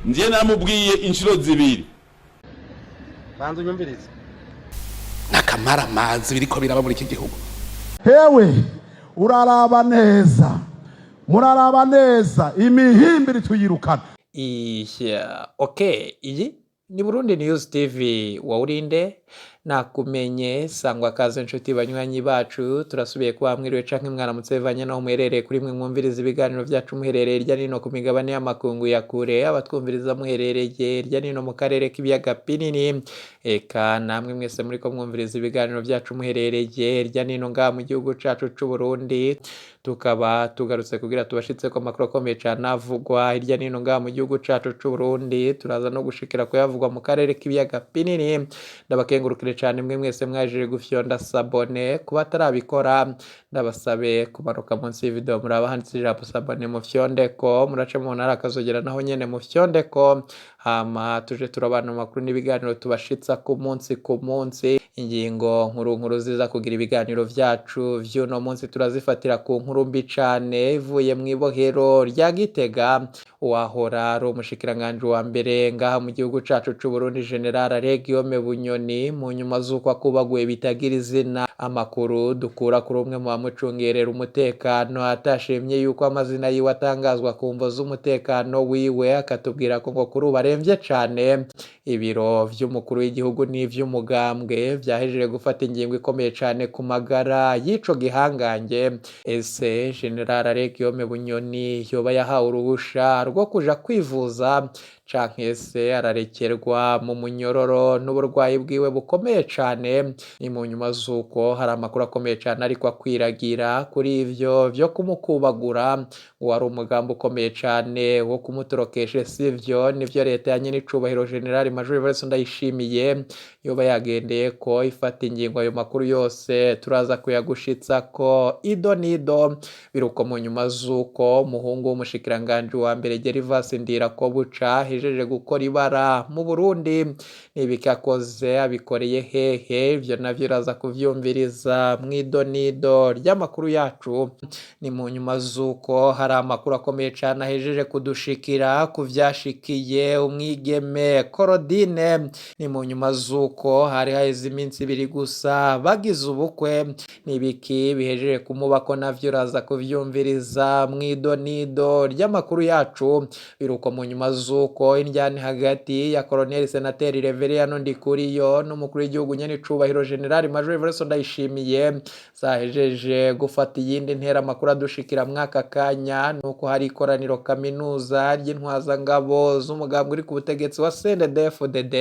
nje namubwiye inshiro zibiri banza unyumvirize nakamara amazi biriko biraba muri iki gihugu. Hewe muraraba neza imihimbiri tuyirukana. Okay, iyi ni Burundi News TV wawurinde nakumenye sangwa kaze nshuti banywanyi bacu turasubiye kwa mwiriwe canke mwaramutse bivanye naho muherereye kuri mwe mwumviriza ibiganiro byacu muherereye irya nino ku migabane y'amakungu ya kure abatwumviriza muherereye irya nino mu karere k'ibiyaga binini eka namwe mwese muri ko mwumviriza ibiganiro byacu muherereye irya nino nga mu gihugu cacu c'u Burundi tukaba tugarutse kugira tubashitse ko makuru akomeye cyane avugwa irya nino nga mu gihugu cacu c'u Burundi turaza no gushikira ko yavugwa mu karere k'ibiyaga binini ndabakengurukire cyane mwe mwese mwaje gufyonda sabone kuba tarabikora ndabasabe kumanuka munsi y'video muraba handitse ijambo sabone mu fyondeko murace mu ntara akazogera naho nyene mu fyondeko hama tuje turabana makuru n'ibiganiro tubashitsa ku munsi ingingo nkuru ziza kugira ibiganiro vyacu vy'uno munsi turazifatira ku nkuru mbi cane ivuye mu ibohero rya Gitega uwahora ari umushikiranganje wa mbere ngaha mu gihugu cacu c'u Burundi General Guillaume Bunyoni mu nyuma z'uko akubaguye bitagira izina amakuru dukura kuri umwe mu bamucungerera umutekano atashimye yuko amazina yiwe atangazwa ku mvo z'umutekano wiwe akatubwira ko ngo kuri ubaremvye cane ibiro vy'umukuru w'igihugu n'ivy'umugambwe vyahejeje gufata ingingo ikomeye cane ku magara y'ico gihangange. Ese General Guillaume Bunyoni yoba yahawe uruhusha rwo kuja kwivuza canke se ararekerwa mu munyororo n'uburwayi bwiwe bukomeye cane? Ni mu nyuma z'uko hari amakuru akomeye cane ariko akwiragira kuri ivyo vyo kumukubagura wari umugambi ukomeye cane wo kumutorokesha sivyo nivyo leta ya nyene icubahiro General Major Evariste Ndayishimiye yoba yagendeye ko ifata ingingo ayo makuru yose turaza kuyagushitsa ko ido nido biruko mu nyuma z'uko umuhungu w'umushikiranganje wa mbere Gervas Ndirakobuca hejeje gukora ibara mu Burundi nibikakoze abikoreye hehe ivyo navyo raza kuvyumviriza mwido nido ry'amakuru yacu. Ni mu nyuma z'uko hari amakuru akomeye cane ahejeje kudushikira kuvyashikiye umwigeme Korodine. Ni mu nyuma z'uko hari haheze iminsi ibiri gusa bagize ubukwe nibiki bihejeje kumubako navyo raza kuvyumviriza mwido nido ry'amakuru yacu. Biruko mu nyuma z'uko indyani hagati ya Colonel Senateri Reveriyano Ndikuriyo n'umukuru w'igihugu nyene icubahiro General Major Evariste Ndayishimiye zahejeje gufata iyindi ntera amakuru adushikira mwaka kanya nuko hari ikoraniro kaminuza ry'intwaza ngabo z'umugambwe uri ku butegetsi wa CNDD-FDD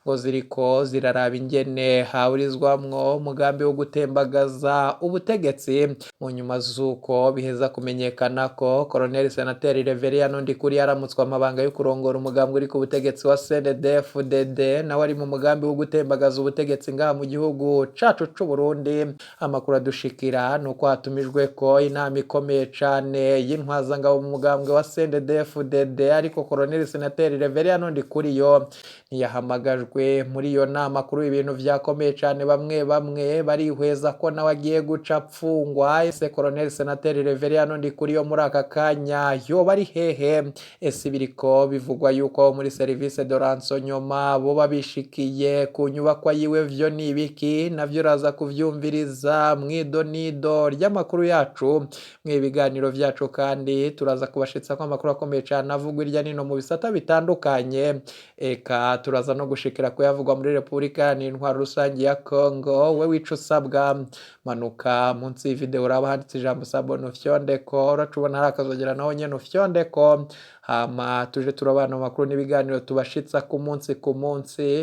ngo ziriko ziraraba ingene hawurizwamwo umugambi wo gutembagaza ubutegetsi. Mu nyuma z'uko biheza kumenyekana ko Colonel Senateri Reveriyano Ndikuriyo aramutswa amabanga yo kurongora umugambwe uri ku butegetsi wa CNDD-FDD nawe ari mu mugambi wo gutembagaza ubutegetsi ngaha mu gihugu cacu c'u Burundi. Amakuru adushikira nuko hatumijwe ko inama ikomeye cane y'intwaza ngabo mu mugambwe wa CNDD-FDD ariko Colonel Senateri Reveriyano Ndikuriyo ntiyahamagajwe muri iyo nama kuri ibintu vyakomeye cane bamwe barihweza ko nawe agiye guca pfungwa. Ese Colonel Senateri Reveriyano Ndikuriyo muri aka kanya yoba ari hehe? Ese biriko bivugwa yuko muri service de renseignement bo babishikiye ku nyubakwa yiwe vyo nibiki navyo raza kuvyumviriza mwido nido ry'amakuru yacu mwibiganiro vyacu kandi turaza kubashitsa ko amakuru akomeye cyane avugwa irya nino mu bisata bitandukanye eka turaza no gushikira ko yavugwa muri Republika n'intwaro rusange ya Congo. We wico sabwa manuka munsi y'video uraba handitse ijambo sabone fyondeko uracubona hari akazogera naho nyene fyondeko hama tuje turabana makuru n'ibiganiro tubashitsa ku munsi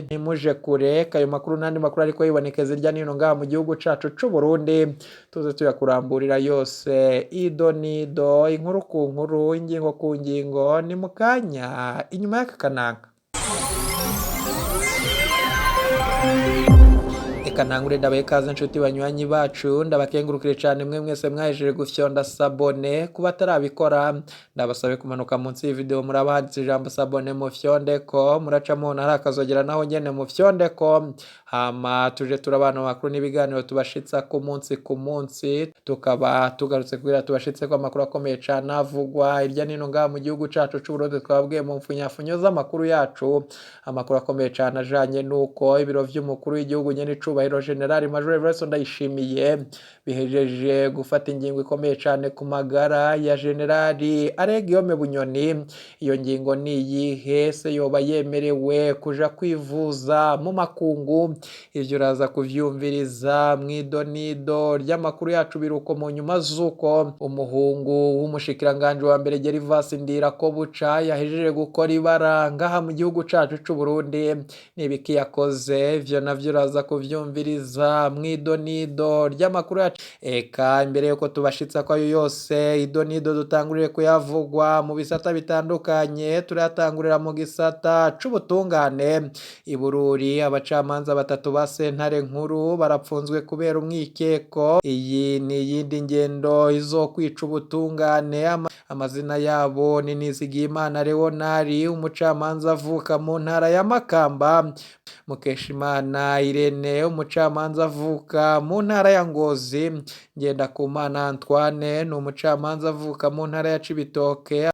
ntimuje kure kayo makuru nandi makuru ariko yibonekeza irya nino ngaha mu gihugu cacu c'u Burundi tuze tuyakuramburira yose ido nido inkuru ku nkuru ingingo ku ngingo ni mukanya inyuma y'aka kanaka. Eka ntangure ndabaye kaze nshuti banywanyi bacu ndabakengurukire cyane mwe mwese mwahejeje gufyonda sabone kuba atarabikora ndabasabe kumanuka munsi y'ivideo murabahanditse ijambo sabone mu fyondeko muraca mubona hari akazogera naho nyene mu fyondeko hama tuje turabana makuru n'ibiganiro tubashitsa ku munsi tukaba tugarutse kugira tubashitse ko amakuru akomeye cyane avugwa irya nino ngaha mu gihugu cacu c'u Burundi twabwiye mu mfunyafunyo z'amakuru yacu amakuru akomeye cyane ajanye nuko ibiro vy'umukuru w'igihugu nyene icubahiro General Major Everson Ndayishimiye bihejeje gufata ingingo ikomeye cyane ku magara ya General Guillaume Bunyoni. Iyo ngingo ni iyihe se yoba yemerewe kuja kwivuza mu makungu? Ivyo uraza kuvyumviriza mw'idonido ry'amakuru yacu biruko mu nyuma zuko umuhungu w'umushikiranganje wa mbere Gervas Ndirakobuca yahejeje gukora ibara ngaha mu gihugu cacu c'u Burundi. Nibiki yakoze ivyo navyo uraza kuvyumviriza mw'idonido ry'amakuru yacu. Eka imbere yuko tubashitsa ko ayo yose idonido dutangurire kuyavugwa mu bisata bitandukanye, turayatangurira mu gisata c'ubutungane. I Bururi abacamanza batatu ba sentare nkuru barapfunzwe kubera umwikeko. Iyi ni iyindi ngendo izokwica ubutungane. Amazina yabo ni Nizigiyimana Leonari, umucamanza avuka mu ntara ya Makamba, Mukeshimana Irene, umucamanza avuka mu ntara ya Ngozi, Ngendakumana Antoine ni umucamanza avuka mu ntara ya Cibitoke.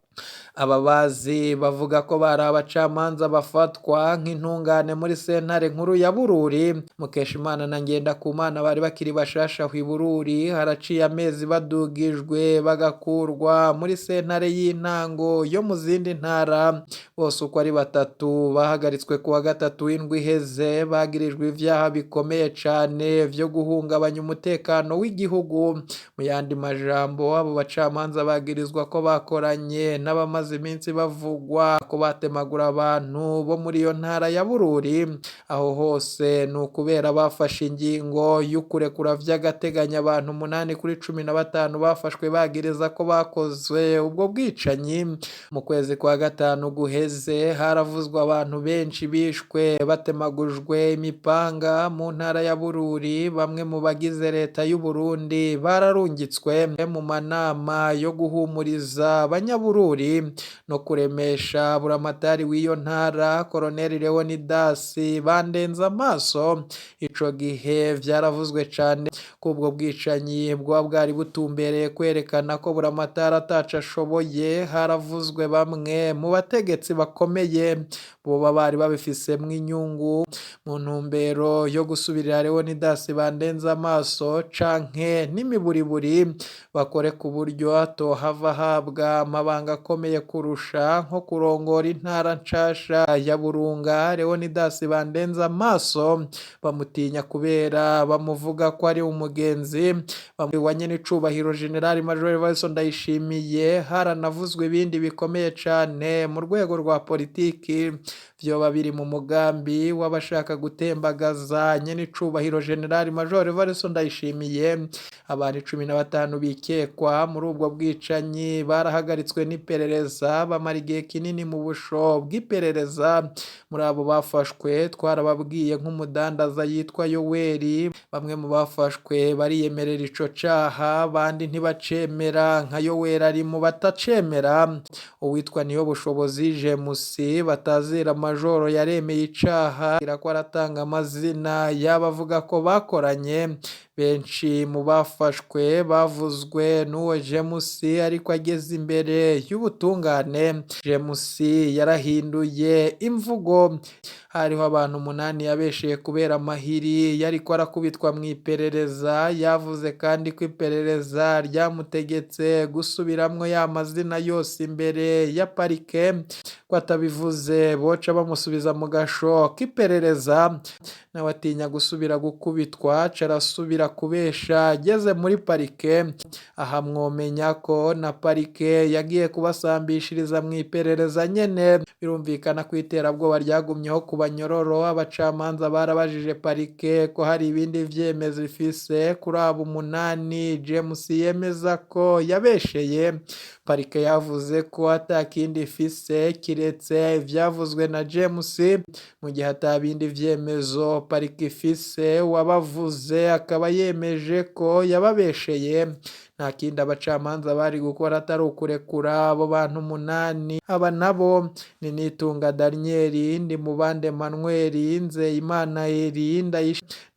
Ababazi bavuga ko bari abacamanza bafatwa nk'intungane muri sentare nkuru ya Bururi. Mukeshimana na Ngendakumana bari bakiri bashasha ku Bururi, haraciye amezi badugijwe bagakurwa muri sentare y'intango yo mu zindi ntara. Bose uko ari batatu bahagaritswe kuwa gatatu w'indwi iheze bagirijwe ivyaha bikomeye cane vyo guhungabanya umutekano w'igihugu. Mu yandi majambo abo bacamanza bagirizwa ko bakoranye n'abamaze iminsi bavugwa ko batemagura abantu bo muri iyo ntara ya Bururi. Aho hose ni ukubera bafashe ingingo y'ukurekura vy'agateganyo abantu 8 kuri 15 bafashwe bagiriza ko bakoze ubwo bwicanyi. Mu kwezi kwa gatanu guheze haravuzwa abantu benshi bishwe batemagujwe imipanga mu ntara ya Bururi. Bamwe mu bagize leta y'u Burundi bararungitswe mu manama yo guhumuriza abanyabururi no kuremesha buramatari w'iyo ntara Colonel Leonidas Bandenza amaso. Ico gihe vyaravuzwe cane kubwo bwicanyi bwari butumbereye kwerekana ko buramatari ataca ashoboye. Haravuzwe bamwe mu bategetsi bakomeye boba bari babifisemwo inyungu mu ntumbero yo gusubirira Leonidas Bandenza amaso canke n'imiburiburi bakore ku buryo atohava habwa amabanga akomeye kurusha nko kurongora intara nshasha ya Burunga. Leonidas Bandenza amaso bamutinya kubera bamuvuga ko ari umugenzi wa nyene icubahiro General Major Everson Ndayishimiye. Haranavuzwe ibindi bikomeye cane mu rwego rwa politiki vyoba biri mu mugambi w'abashaka gutembagaza nyene icubahiro General Major Everson Ndayishimiye. Abantu 15 bikekwa muri ubwo bwicanyi barahagaritswe n'iperereza bamara igihe kinini mu busho bw'iperereza. Muri abo bafashwe twarababwiye nk'umudandaza yitwa Yoweri. Bamwe mu bafashwe bariyemerera ico caha, abandi ntibacemera. Nka Yoweri ari mu batacemera. Uwitwa Niyo Bushobozi James batazira Majoro yaremeye icaha irako aratanga amazina y'abavuga ko bakoranye. Benshi mu bafashwe bavuzwe n'uwo James ariko ageze imbere y'ubutungane. James yarahinduye imvugo. Hariho abantu 8 yabesheye kubera amahiri yariko arakubitwa mu iperereza. Yavuze kandi ko iperereza ryamutegetse gusubiramwo ya mazina yose imbere ya parike, ko atabivuze boca bamusubiza mu gasho k'iperereza. Nawe atinya gusubira gukubitwa carasubira azira kubesha ageze muri parike. Aha mwomenya ko na parike yagiye kubasambishiriza mu iperereza nyene. Birumvikana ko iterabwoba ryagumyeho ku banyororo. Abacamanza barabajije parike ko hari ibindi vyemezo ifise kuri abo 8 James yemeza ko yabesheye. Parike yavuze ko atakindi ifise kiretse ivyavuzwe na James, mu gihe atabindi vyemezo parike ifise. Wabavuze akaba yemeje ko yababesheye. Nta kindi abacamanza bari gukora atari ukurekura abo bantu 8. Aba nabo ni Nitunga Daniel, Ndimubande Emmanuel, Nzeyimana Eri,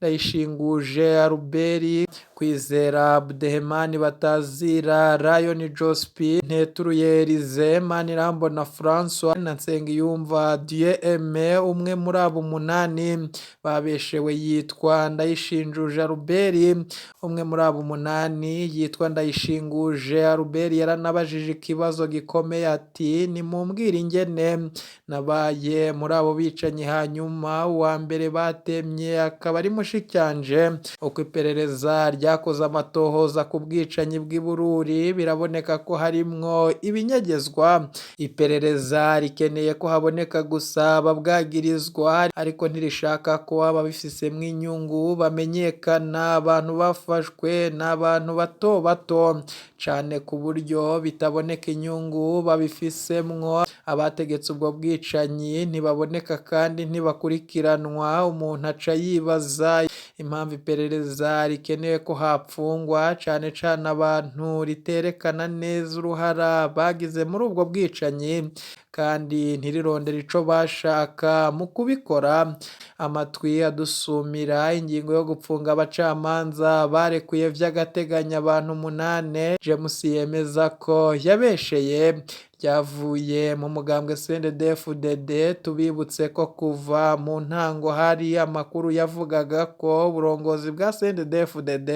Ndayishinguje Albert, Kwizera Abdehemani Batazira, Rayon Jospi, Nteturuye Elize, Manirambona François na Nsengiyumva Dieu Aime. Umwe muri abo 8 babeshewe yitwa Ndayishinjuje Albert. Umwe muri abo 8 yitwa Ndayishinguje Albert yaranabajije ikibazo gikomeye ati nimumbwire ingene nabaye muri abo bicanyi. Hanyuma uwa mbere batemye akaba ari mushikanje. Uko iperereza ryakoze amatohoza ku bwicanyi bw'i Bururi biraboneka ko harimwo ibinyegezwa. Iperereza rikeneye ko haboneka gusa ababwagirizwa ariko ntirishaka ko ababifisemwo inyungu bamenyekana. Abantu bafashwe n'abantu bato bato cane ku buryo bitaboneka inyungu babifisemwo. Abategetse ubwo bwicanyi ntibaboneka kandi ntibakurikiranwa. Umuntu aca yibaza impamvu iperereza rikeneye ko hapfungwa cane cane abantu riterekana neza uruhara bagize muri ubwo bwicanyi kandi ntirirondera ico bashaka mu kubikora. Amatwi adusumira ingingo yo gupfunga abacamanza barekuye vy'agateganyo abantu 8 James yemeza ko yabesheye ryavuye mu mugambwe CNDD-FDD. Tubibutse ko kuva mu ntango hari amakuru yavugaga ko uburongozi bwa CNDD-FDD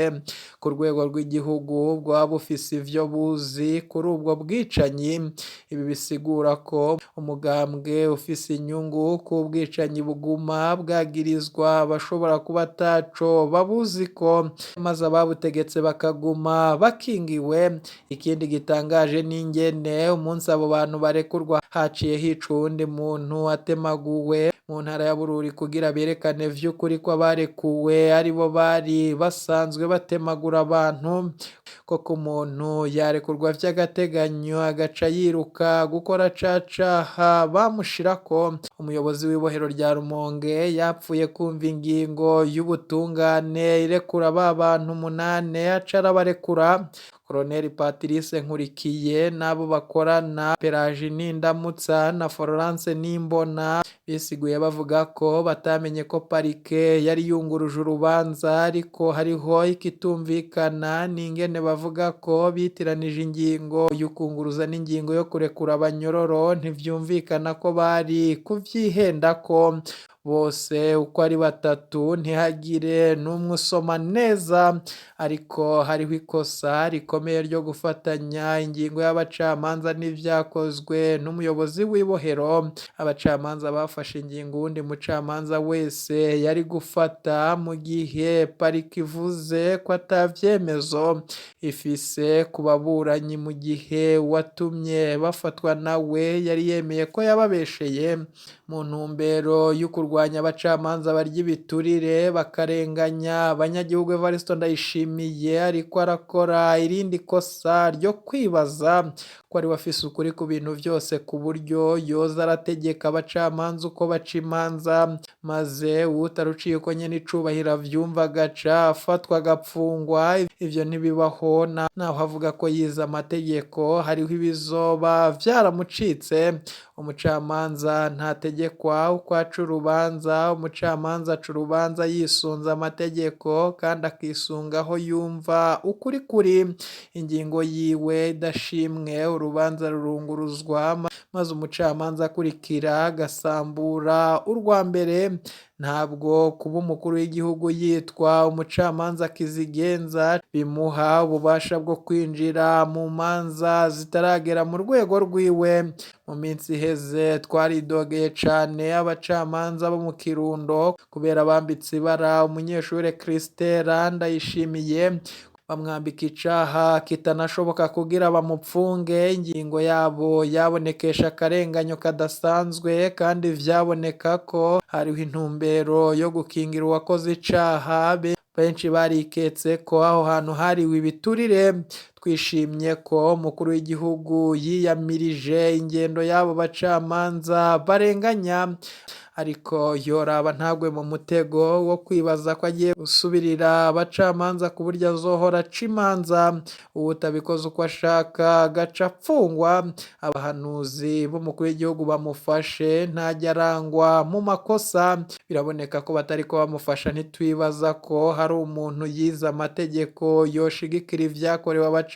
ku rwego rw'igihugu bwaba bufise ivyo buzi kuri ubwo bwicanyi. Ibi bisigura ko umugambwe ufise inyungu ku bwicanyi buguma bwagirizwa bashobora kuba ataco babuzi ko, maze ababutegetse bakaguma bakingiwe. Ikindi gitangaje n'ingene umunsi abo bantu barekurwa haciye hica uwundi muntu atemaguwe mu ntara ya Bururi kugira berekane vy'ukuri ko abarekuwe aribo bari basanzwe batemagura abantu. Koko umuntu yarekurwa vy'agateganyo agaca yiruka gukora cacaha bamushirako. Umuyobozi w'ibohero rya Rumonge yapfuye kumva ingingo y'ubutungane irekura ba bantu 8 aca arabarekura. Colonel Patrice Nkurikiye n'abo bakorana Peragini Ndamutsa na Florence Nimbona bisiguye bavuga ko batamenye ko parike yari yunguruje urubanza, ariko hariho ikitumvikana n'ingene bavuga ko bitiranije ingingo y'ukunguruza n'ingingo yo kurekura abanyororo. Ntivyumvikana ko bari kuvyihendako bose uko ari 3 ntihagire n'umwe usoma neza, ariko hariho ikosa rikomeye ryo gufatanya ingingo y'abacamanza n'ivyakozwe n'umuyobozi w'ibohero. Abacamanza bafashe ingingo uwundi mucamanza wese yari gufata mu gihe pariki ivuze ko atavyemezo ifise ku baburanyi, mu gihe watumye bafatwa nawe yari yemeye ko yababesheye mu ntumbero y'ukurwanya abacamanza barya ibiturire bakarenganya abanyagihugu. Evariste Ndayishimiye ariko arakora irindi kosa ryo kwibaza ko ari wafise ukuri ku bintu vyose ku buryo yoza arategeka abacamanza uko baca imanza, maze utaruciye uko nyene icubahiro avyumva agaca afatwa agapfungwa. Ivyo ntibibaho naho havuga ko yize amategeko. Hariho ibizoba vyaramucitse. Umucamanza ntategekwa uko aca urubanza. Umucamanza aca urubanza yisunze amategeko kandi akisunga aho yumva ukuri kuri. Ingingo yiwe idashimwe urubanza rurunguruzwa, maze umucamanza akurikira agasambura urwa mbere ntabwo kuba umukuru w'igihugu yitwa umucamanza kizigenza bimuha ububasha bwo kwinjira mu manza zitaragera mu rwego rwiwe. Mu minsi iheze twaridogeye cane abacamanza bo mu Kirundo kubera bambitse ibara umunyeshure Christella Ndayishimiye, bamwambika icaha kitanashoboka kugira bamupfunge. Ingingo yabo yabonekesha akarenganyo kadasanzwe kandi vyaboneka ko hariho intumbero yo gukingira uwakoze icaha. Benshi bariketse ko aho hantu hariwe ibiturire. Twishimye ko umukuru w'igihugu yiyamirije ingendo y'abo bacamanza barenganya, ariko yoraba ntagwe mu mutego wo kwibaza ko agiye gusubirira abacamanza ku buryo azohora aca imanza, uwutabikoze uko ashaka agaca apfungwa. Abahanuzi b'umukuru w'igihugu bamufashe ntajya arangwa mu makosa, biraboneka ko batariko bamufasha. Ntitwibaza ko hari umuntu yize amategeko yoshigikira ivyakorewe abacamanza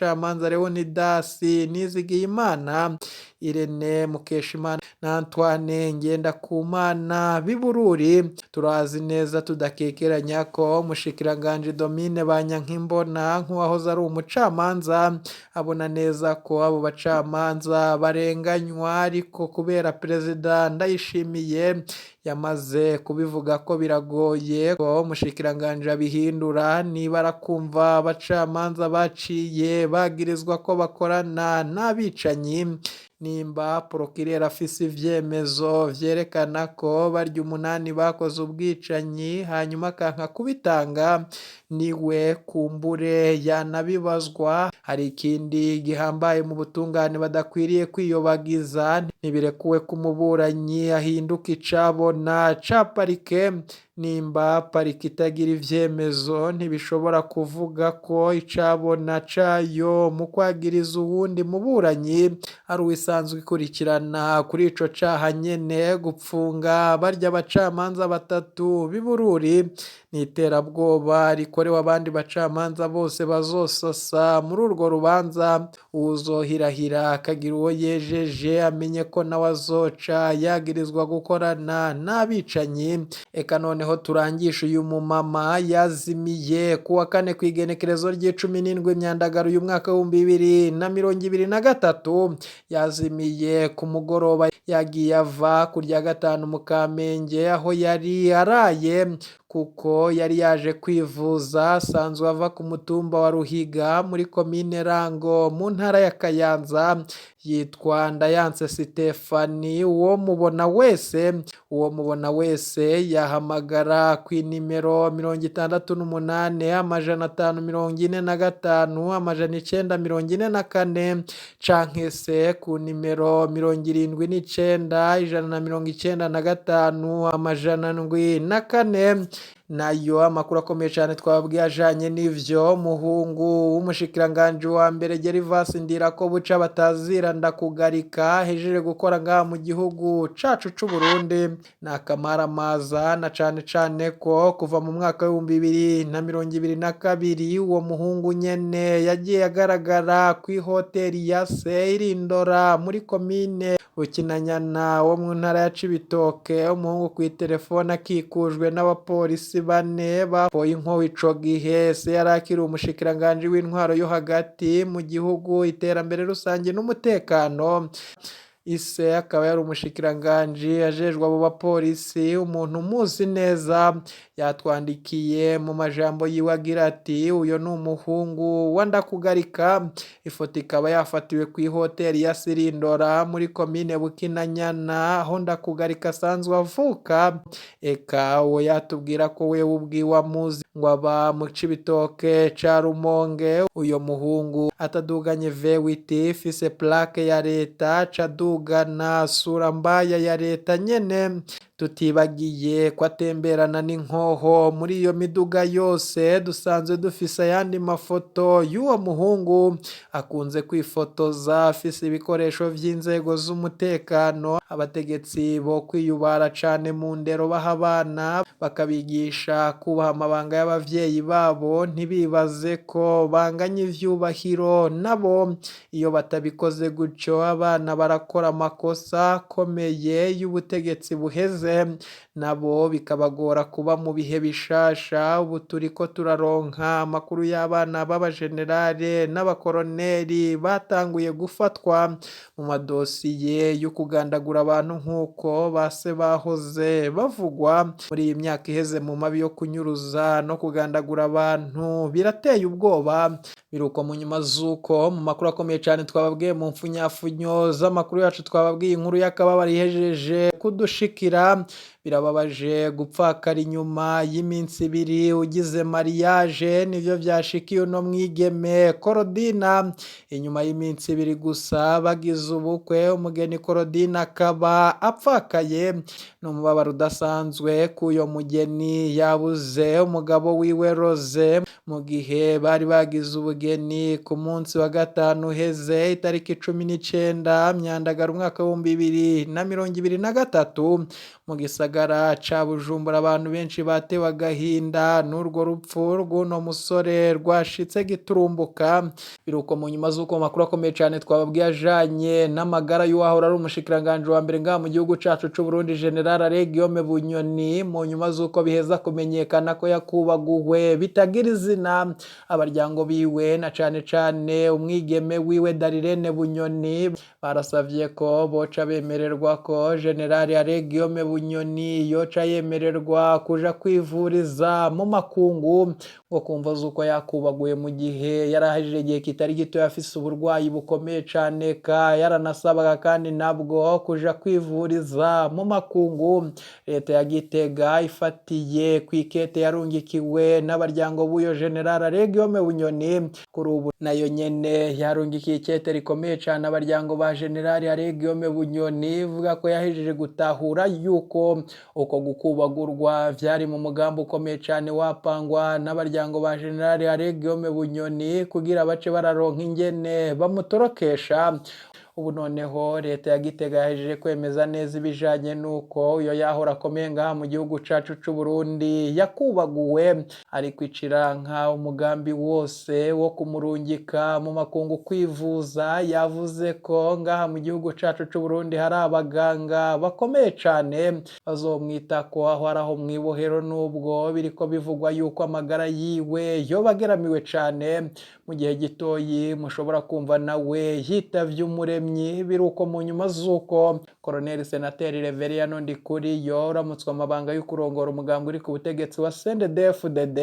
Leonidas Nizigiyimana, Irene Mukeshimana na Antoine Ngendakumana b'Ibururi. Turazi neza tudakekeranya ko umushikiranganje Domine Banyankimbona nk'uwahoze ari umucamanza abona neza ko abo bacamanza barenganywa, ariko kubera Perezida Ndayishimiye yamaze kubivuga ko biragoye ko umushikiranganje abihindura. Niba arakumva abacamanza baciye bagirizwa ko bakorana n'abicanyi, nimba Procureur afise ivyemezo vyerekana ko barya 8 bakoze ubwicanyi hanyuma akanka kubitanga, niwe kumbure yanabibazwa. Hari ikindi gihambaye mu butungane badakwiriye kwiyobagiza, ntibirekuwe ko umuburanyi ahinduka icabona ca parike. Nimba parike itagira ivyemezo, ntibishobora kuvuga ko icabona cayo mu kwagiriza uwundi muburanyi ari uwisanzwe ikurikirana kuri ico caha nyene. Gupfunga barya abacamanza 3 b'Ibururi ni iterabwoba rikorewe abandi bacamanza bose bazososa muri urwo rubanza. Uwuzohirahira akagira uwo yejeje amenye ko nawe azoca yagirizwa gukorana n'abicanyi. Eka noneho turangisha uyu mumama yazimiye kuwa 4 kw'igenekerezo ry'17 Myandagaro uyu mwaka wa 2023, yazimiye ku mugoroba. Yagiye ava kurya 5 mu Kamenge aho yari araye kuko yari yaje kwivuza. Asanzwe ava ku mutumba wa Ruhiga muri komine Rango mu ntara ya Kayanza. Yitwa Ndayanse Stefani. Uwo mubona wese yahamagara ku nimero 68 545 944 canke se ku nimero 79 195 704. Nayo amakuru akomeye cyane twababwiye ajanye n'ivyo muhungu w'umushikiranganje wa mbere Gervas Ndirakobuca batazira ndakugarika hejeje gukora ngaha mu gihugu cacu c'u Burundi. Nakamaramaza na cane ko kuva mu mwaka wa 2022 uwo muhungu nyene yagiye agaragara ku hoteli ya Seirindora muri komine Bukinanyana wo mu ntara ya Cibitoke. Umuhungu ku telefone akikujwe n'abapolisi 4 bapoye inkoho. Ico gihe se yarakira umushikiranganje w'intwaro yo hagati mu gihugu, iterambere rusange n'umutekano. Ise akaba yari umushikiranganje ajejwe abo bapolisi. Umuntu muzi neza yatwandikiye mu majambo yiwe agira ati uyo ni umuhungu wa Ndakugarika. Ifoto ikaba yafatiwe ku hoteli ya Sirindora muri komine Bukinanyana aho Ndakugarika asanzwe avuka. Eka uwo yatubwira ko we ubwiwe amuzi ngo aba mu Cibitoke ca Rumonge. Uyo muhungu ataduganye V8 fise plaque ya leta, cadugana sura mbaya ya leta nyene. Tutibagiye ko atemberana n'inkoho muri iyo miduga yose. Dusanzwe dufise ayandi mafoto y'uwo muhungu akunze kwifotoza afise ibikoresho vy'inzego z'umutekano. Abategetsi bo kwiyubara cane mu ndero baha abana, bakabigisha kubaha amabanga y'abavyeyi babo, ntibibaze ko banganya ivyubahiro nabo. Iyo batabikoze gutyo abana barakora amakosa akomeye y'ubutegetsi buheze. bahunze nabo bikabagora kuba mu bihe bishasha. Ubu turiko turaronka amakuru y'abana b'abajenerale n'abakoroneri batanguye gufatwa mu madosiye yo kugandagura abantu nk'uko base bahoze bavugwa muri iyi myaka iheze mu mabi yo kunyuruza no kugandagura abantu. Birateye ubwoba. Biruko mu nyuma z'uko mu makuru akomeye cyane twababwiye mu mfunyafunyo z'amakuru yacu twababwiye inkuru y'akababaro ihejeje kudushikira. Birababaje gupfakara inyuma y'iminsi ibiri ugize mariage, nivyo vyashikiye no mwigeme Korodina. Inyuma y'iminsi ibiri gusa bagize ubukwe, umugeni Korodina akaba apfakaye. N'umubabaro udasanzwe k'uyo mugeni yabuze umugabo wiwe Rose mu gihe bari bagize ubugeni ku munsi wa gatanu uheze itariki 19 Myandagaro umwaka wa 2023 mu gisagara ca Bujumbura. Abantu benshi batewe agahinda n'urwo rupfu rw'uno musore rwashitse giturumbuka. Biruko mu nyuma z'uko makuru akomeye cyane twababwiye ajanye n'amagara y'uwahora ari umushikiranganje wa mbere ngaha mu gihugu cacu c'u Burundi General Guillaume Bunyoni, mu nyuma z'uko biheza kumenyekana ko yakubaguwe bitagira izina. Abaryango biwe na cane cane umwigeme wiwe Darirene Bunyoni barasavye ko boca bemererwa ko General Guillaume Bunyoni yoca yemererwa kuja kwivuriza mu makungu ngo kumva z'uko yakubaguye mu gihe yarahejije igihe kitari gito yafise uburwayi bukomeye cane ka yaranasabaga kandi nabwo kuja kwivuriza mu makungu. Leta ya Gitega ifatiye kwikete yarungikiwe n'abaryango b'uyo General Guillaume Bunyoni, kuri ubu nayo nyene yarungikiye ikete rikomeye cane abaryango ba General Guillaume Bunyoni ivuga ko yahejeje gutahura yuko uko gukubagurwa vyari mu mugambi ukomeye cane wapangwa n'abaryango ba General Guillaume Bunyoni kugira bace bararonka ingene bamutorokesha. Ubu noneho leta ya Gitega yahejeje kwemeza neza ibijanye nuko uyo yahora akomeye ngaha mu gihugu cacu c'u Burundi yakubaguwe, ari kwiciranka umugambi wose wo kumurungika mu makungu kwivuza. Yavuze ko ngaha mu gihugu cacu c'u Burundi hari abaganga bakomeye cane bazomwitako aho araho mwibohero, nubwo biriko bivugwa yuko amagara yiwe yoba ageramiwe cane. Mu gihe gitoyi mushobora kumva nawe yitavye umuremyi. Biruko mu nyuma z'uko Colonel Senateri Reveriyano Ndikuriyo uramutswa amabanga yo kurongora umugambi uri ku butegetsi wa CNDD-FDD,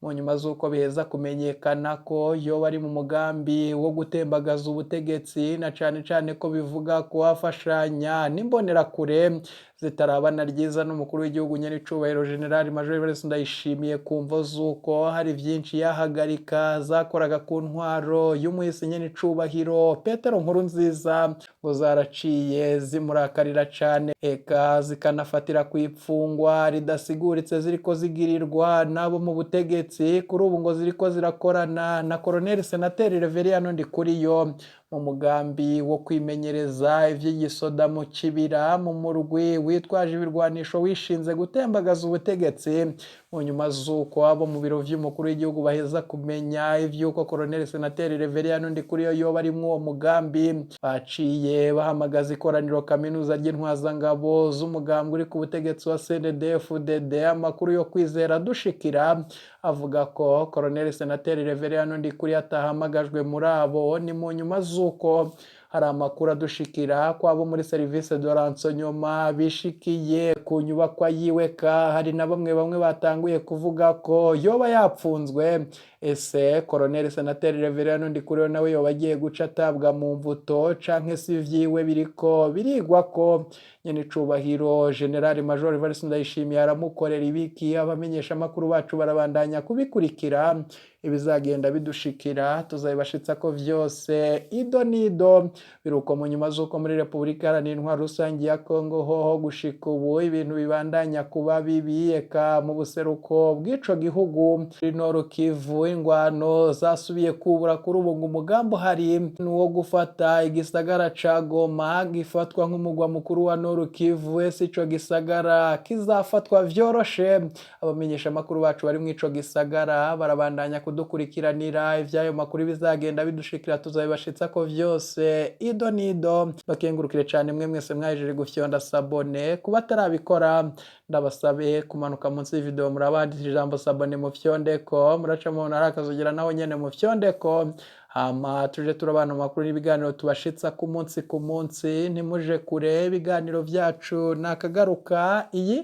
mu nyuma z'uko biheza kumenyekana ko yoba ari mu mugambi wo gutembagaza ubutegetsi, na cane cane ko bivuga ko afashanya n'imbonerakure zitarabana ryiza n'umukuru w'igihugu nyene icubahiro General Major Evariste Ndayishimiye, kumvo z'uko hari vyinshi yahagarika zakoraga ku ntwaro y'umuhisi nyene icubahiro Petero Nkurunziza, ngo zaraciye zimurakarira cane, eka zikanafatira kw'ipfungwa ridasiguritse ziriko zigirirwa nabo mu butegetsi. Kuri ubu ngo ziriko zirakorana na Colonel Senateri Reveriyano Ndikuriyo mu mugambi wo kwimenyereza ivy'igisoda mu kibira mu murwi witwaje ibirwanisho wishinze gutembagaza ubutegetsi. Mu nyuma z'uko abo mu biro vy'umukuru w'igihugu baheza kumenya ivy'uko Colonel Senateri Reveriyano Ndikuriyo yoba ari uwo mugambi, baciye bahamagaza ikoraniro kaminuza ry'intwazangabo z'umugambi uri ku butegetsi wa CNDD-FDD. Amakuru yo kwizera dushikira avuga ko Colonel Senateri Reveriyano Ndikuriyo atahamagajwe muri abo. Ni mu nyuma z'uko hari amakuru adushikira ko abo muri service de renseignement bishikiye ku nyubakwa yiwe, ka hari na bamwe batanguye kuvuga ko yoba yapfunzwe. Ese Colonel Senateri Reveriyano Ndikuriyo nawe yoba agiye guca atabwa mu mvuto canke si vyiwe biriko birigwa ko nyene icubahiro General Major Evariste Ndayishimiye aramukorera ibiki? Abamenyesha amakuru bacu barabandanya kubikurikira, ibizagenda bidushikira tuzabibashitsa ko vyose ido nido. Biruko mu nyuma z'uko muri Repubulika Iharanira Intwaro Rusangi ya Kongo hoho gushika ubu ibintu bibandanya kuba bibi, eka mu buseruko bw'ico gihugu Nord Kivu ingwano zasubiye kubura. Kuri ubu ngo umugambo hari nuwo gufata igisagara ca Goma gifatwa nk'umugwa mukuru wa Nord Kivu. Ese ico gisagara kizafatwa vyoroshe? Abamenyesha amakuru bacu bari mw'ico gisagara barabandanya kudukurikiranira ivyayo makuru bizagenda bidushikira tuzabibashitsa ko vyose ido nido. Bakengurukire cyane mwe mwese mwajeje gufyonda sabone kuba tarabikora ndabasabe kumanuka munsi y'video murabandikira ijambo sabone mu fyondeko muraca mu narakazogira naho nyene mu fyondeko hama tuje turabana makuru n'ibiganiro tubashitsa ku munsi ntimuje kure ibiganiro vyacu nakagaruka iyi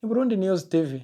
ni Burundi News TV.